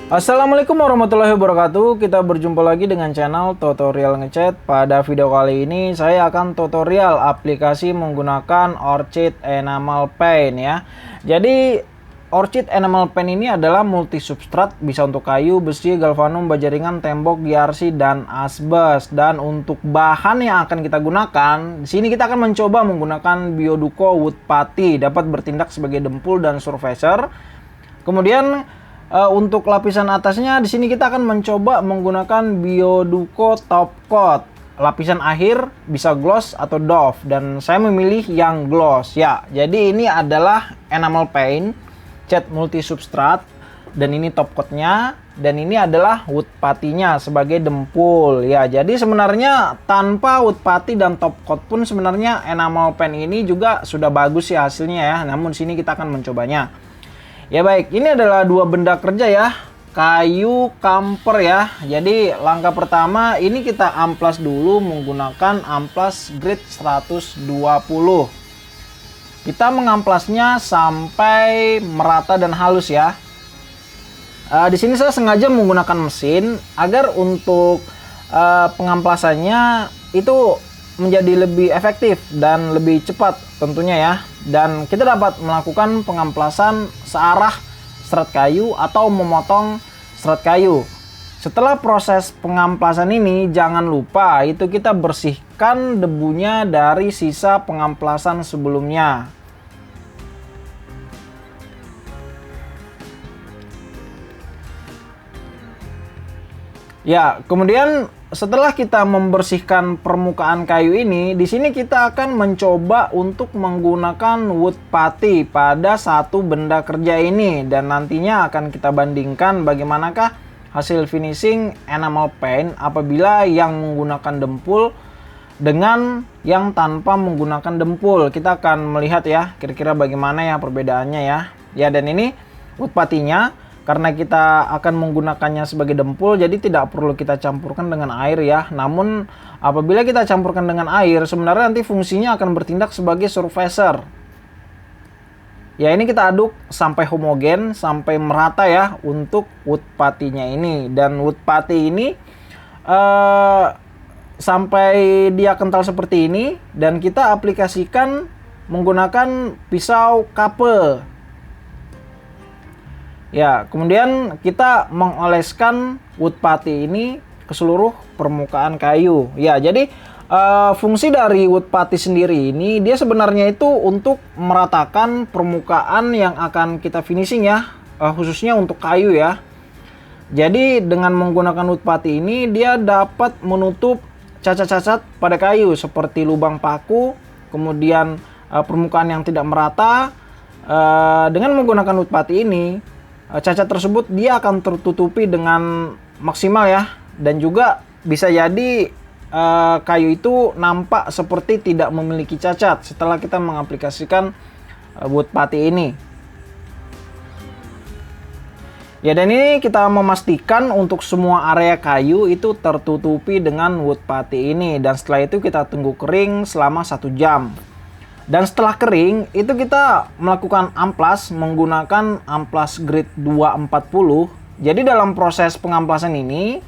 Assalamualaikum warahmatullahi wabarakatuh. Kita berjumpa lagi dengan channel tutorial ngecat. Pada video kali ini saya akan tutorial aplikasi menggunakan Orchid Enamel Paint ya. Jadi Orchid Enamel Paint ini adalah multi substrat, bisa untuk kayu, besi, galvanum, baja ringan, tembok, GRC dan asbes. Dan untuk bahan yang akan kita gunakan, di sini kita akan mencoba menggunakan Bioduco Wood Putty, dapat bertindak sebagai dempul dan surfacer. Kemudian untuk lapisan atasnya di sini kita akan mencoba menggunakan Bioduco Top Coat. Lapisan akhir bisa gloss atau doff dan saya memilih yang gloss ya. Jadi ini adalah enamel paint, cat multi substrat, dan ini top coatnya, dan ini adalah wood putty-nya sebagai dempul ya. Jadi sebenarnya tanpa wood putty dan top coat pun sebenarnya enamel paint ini juga sudah bagus ya hasilnya ya. Namun sini kita akan mencobanya. Ya baik, ini adalah dua benda kerja ya, kayu kamper ya. Jadi langkah pertama ini kita amplas dulu menggunakan amplas grade 120. Kita mengamplasnya sampai merata dan halus ya. Di sini saya sengaja menggunakan mesin agar untuk pengamplasannya itu menjadi lebih efektif dan lebih cepat tentunya ya. Dan kita dapat melakukan pengamplasan searah serat kayu atau memotong serat kayu. Setelah proses pengamplasan ini jangan lupa itu kita bersihkan debunya dari sisa pengamplasan sebelumnya. Ya, kemudian setelah kita membersihkan permukaan kayu ini, di sini kita akan mencoba untuk menggunakan wood putty pada satu benda kerja ini, dan nantinya akan kita bandingkan bagaimanakah hasil finishing enamel paint apabila yang menggunakan dempul dengan yang tanpa menggunakan dempul. Kita akan melihat ya kira-kira bagaimana ya perbedaannya ya. Ya, dan ini wood putty-nya. Karena kita akan menggunakannya sebagai dempul, jadi tidak perlu kita campurkan dengan air ya. Namun apabila kita campurkan dengan air, sebenarnya nanti fungsinya akan bertindak sebagai surfacer. Ya, ini kita aduk sampai homogen, sampai merata ya untuk wood putty-nya ini. Dan wood putty ini sampai dia kental seperti ini, dan kita aplikasikan menggunakan pisau kape. Ya, kemudian kita mengoleskan wood putty ini ke seluruh permukaan kayu. Ya, jadi fungsi dari wood putty sendiri ini dia sebenarnya itu untuk meratakan permukaan yang akan kita finishing ya, khususnya untuk kayu ya. Jadi dengan menggunakan wood putty ini dia dapat menutup cacat-cacat pada kayu seperti lubang paku, kemudian permukaan yang tidak merata. Dengan menggunakan wood putty ini cacat tersebut dia akan tertutupi dengan maksimal ya, dan juga bisa jadi kayu itu nampak seperti tidak memiliki cacat setelah kita mengaplikasikan wood putty ini. Ya, dan ini kita memastikan untuk semua area kayu itu tertutupi dengan wood putty ini, dan setelah itu kita tunggu kering selama 1 jam. Dan setelah kering, itu kita melakukan amplas menggunakan amplas grade 240. Jadi dalam proses pengamplasan ini,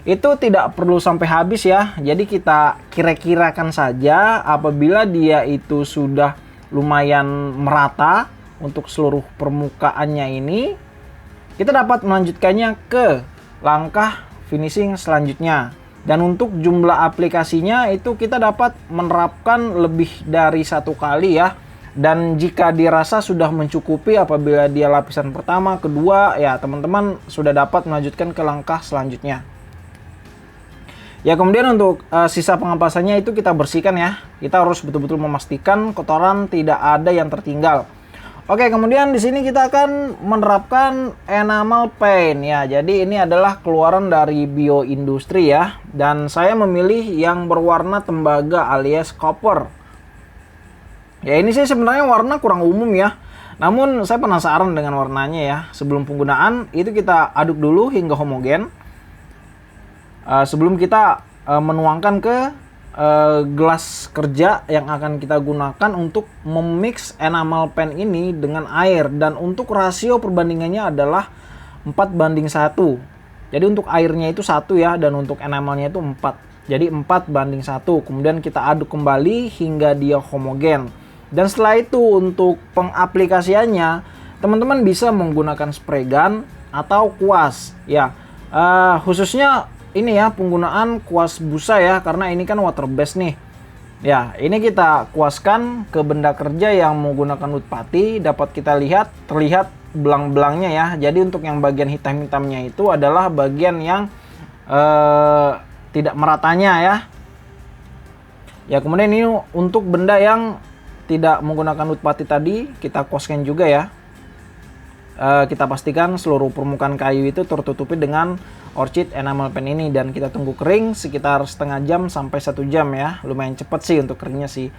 itu tidak perlu sampai habis ya. Jadi kita kira-kirakan saja apabila dia itu sudah lumayan merata untuk seluruh permukaannya ini, kita dapat melanjutkannya ke langkah finishing selanjutnya. Dan untuk jumlah aplikasinya itu kita dapat menerapkan lebih dari 1 kali ya. Dan jika dirasa sudah mencukupi apabila dia lapisan pertama, kedua, ya teman-teman sudah dapat melanjutkan ke langkah selanjutnya. Ya, kemudian untuk sisa pengamplasannya itu kita bersihkan ya. Kita harus betul-betul memastikan kotoran tidak ada yang tertinggal. Oke, kemudian di sini kita akan menerapkan enamel paint ya. Jadi ini adalah keluaran dari bioindustri ya. Dan saya memilih yang berwarna tembaga alias copper. Ya, ini sih sebenarnya warna kurang umum ya. Namun saya penasaran dengan warnanya ya. Sebelum penggunaan itu kita aduk dulu hingga homogen. Sebelum kita menuangkan ke gelas kerja yang akan kita gunakan untuk memix enamel paint ini dengan air, dan untuk rasio perbandingannya adalah 4:1. Jadi untuk airnya itu 1 ya, dan untuk enamelnya itu 4. Jadi 4:1. Kemudian kita aduk kembali hingga dia homogen. Dan setelah itu untuk pengaplikasiannya, teman-teman bisa menggunakan spray gun atau kuas ya. Khususnya ini ya, penggunaan kuas busa ya, karena ini kan water based nih. Ya, ini kita kuaskan ke benda kerja yang menggunakan wood putty. Dapat kita lihat, terlihat belang-belangnya ya. Jadi untuk yang bagian hitam-hitamnya itu adalah bagian yang tidak meratanya ya. Ya, kemudian ini untuk benda yang tidak menggunakan wood putty tadi, kita kuaskan juga ya. Kita pastikan seluruh permukaan kayu itu tertutupi dengan orchid enamel pen ini, dan kita tunggu kering sekitar setengah jam sampai 1 jam ya. Lumayan cepat sih untuk keringnya sih.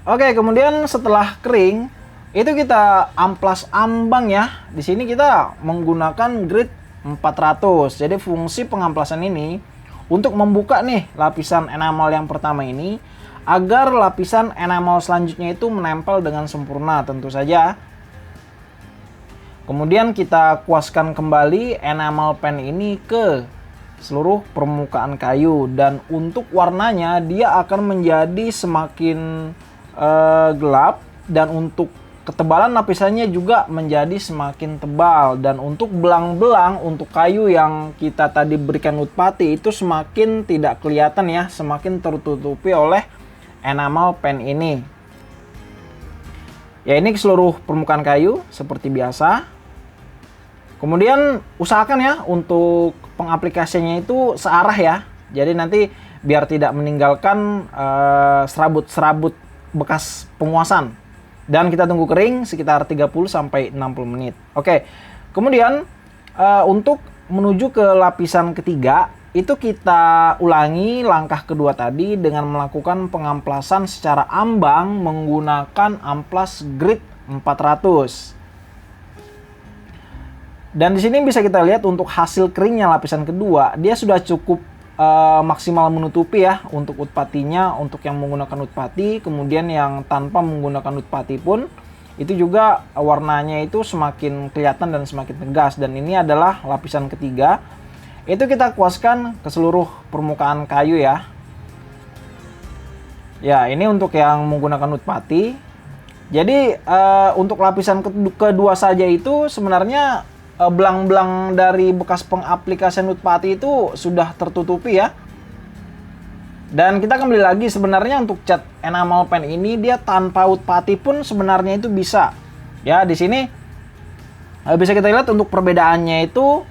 Oke, kemudian setelah kering itu kita amplas ambang ya. Di sini kita menggunakan grit 400. Jadi fungsi pengamplasan ini untuk membuka nih lapisan enamel yang pertama ini agar lapisan enamel selanjutnya itu menempel dengan sempurna tentu saja. Kemudian kita kuaskan kembali enamel pen ini ke seluruh permukaan kayu, dan untuk warnanya dia akan menjadi semakin gelap, dan untuk ketebalan lapisannya juga menjadi semakin tebal, dan untuk belang-belang untuk kayu yang kita tadi berikan wood putty itu semakin tidak kelihatan ya, semakin tertutupi oleh enamel pen ini. Ya, ini seluruh permukaan kayu seperti biasa. Kemudian usahakan ya untuk pengaplikasiannya itu searah ya. Jadi nanti biar tidak meninggalkan serabut-serabut bekas penguasan. Dan kita tunggu kering sekitar 30 sampai 60 menit. Oke. Kemudian untuk menuju ke lapisan ketiga, itu kita ulangi langkah kedua tadi dengan melakukan pengamplasan secara ambang menggunakan amplas grit 400. Dan di sini bisa kita lihat untuk hasil keringnya lapisan kedua, dia sudah cukup maksimal menutupi ya untuk wood putty-nya, untuk yang menggunakan wood putty. Kemudian yang tanpa menggunakan wood putty pun itu juga warnanya itu semakin kelihatan dan semakin tegas. Dan ini adalah lapisan ketiga. Itu kita kuaskan ke seluruh permukaan kayu ya. Ya, ini untuk yang menggunakan wood putty. Jadi untuk lapisan kedua saja itu sebenarnya belang-belang dari bekas pengaplikasian wood putty itu sudah tertutupi ya. Dan kita kembali lagi, sebenarnya untuk cat enamel pen ini dia tanpa wood putty pun sebenarnya itu bisa. Ya, di sini bisa kita lihat untuk perbedaannya itu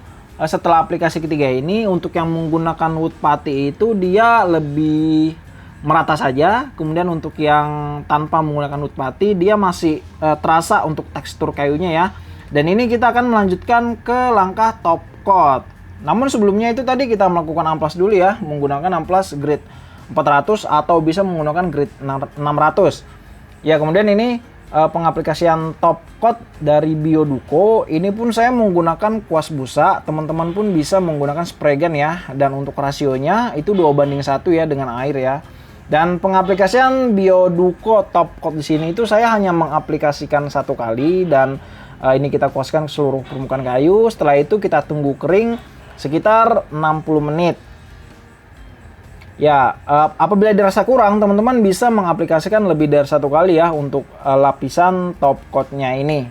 setelah aplikasi ketiga ini, untuk yang menggunakan wood putty itu dia lebih merata saja. Kemudian untuk yang tanpa menggunakan wood putty dia masih terasa untuk tekstur kayunya ya. Dan ini kita akan melanjutkan ke langkah top coat. Namun sebelumnya itu tadi kita melakukan amplas dulu ya, menggunakan amplas grit 400 atau bisa menggunakan grit 600. Ya, kemudian ini pengaplikasian top coat dari Bioduco. Ini pun saya menggunakan kuas busa. Teman-teman pun bisa menggunakan spray gun ya. Dan untuk rasionya itu 2:1 ya dengan air ya. Dan pengaplikasian Bioduco top coat di sini itu saya hanya mengaplikasikan 1 kali, dan ini kita kuaskan ke seluruh permukaan kayu. Setelah itu kita tunggu kering sekitar 60 menit. Ya, apabila dirasa kurang, teman-teman bisa mengaplikasikan lebih dari 1 kali ya untuk lapisan top coatnya ini.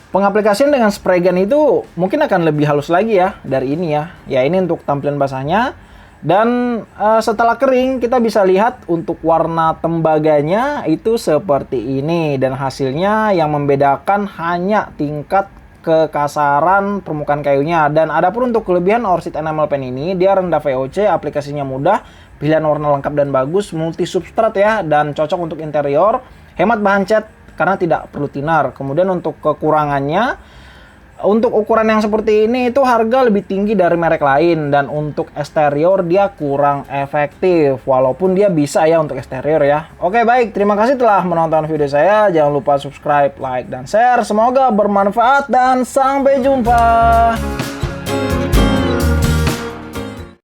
Pengaplikasian dengan spray gun itu mungkin akan lebih halus lagi ya dari ini ya. Ya, ini untuk tampilan basahnya. Dan setelah kering kita bisa lihat untuk warna tembaganya itu seperti ini, dan hasilnya yang membedakan hanya tingkat kekasaran permukaan kayunya. Dan adapun untuk kelebihan orchid enamel pen ini, dia rendah VOC, aplikasinya mudah, pilihan warna lengkap dan bagus, multi substrat ya, dan cocok untuk interior, hemat bahan cat karena tidak perlu tinar. Kemudian untuk kekurangannya, untuk ukuran yang seperti ini itu harga lebih tinggi dari merek lain, dan untuk eksterior dia kurang efektif walaupun dia bisa ya untuk eksterior ya. Oke, baik, terima kasih telah menonton video saya. Jangan lupa subscribe, like, dan share. Semoga bermanfaat dan sampai jumpa.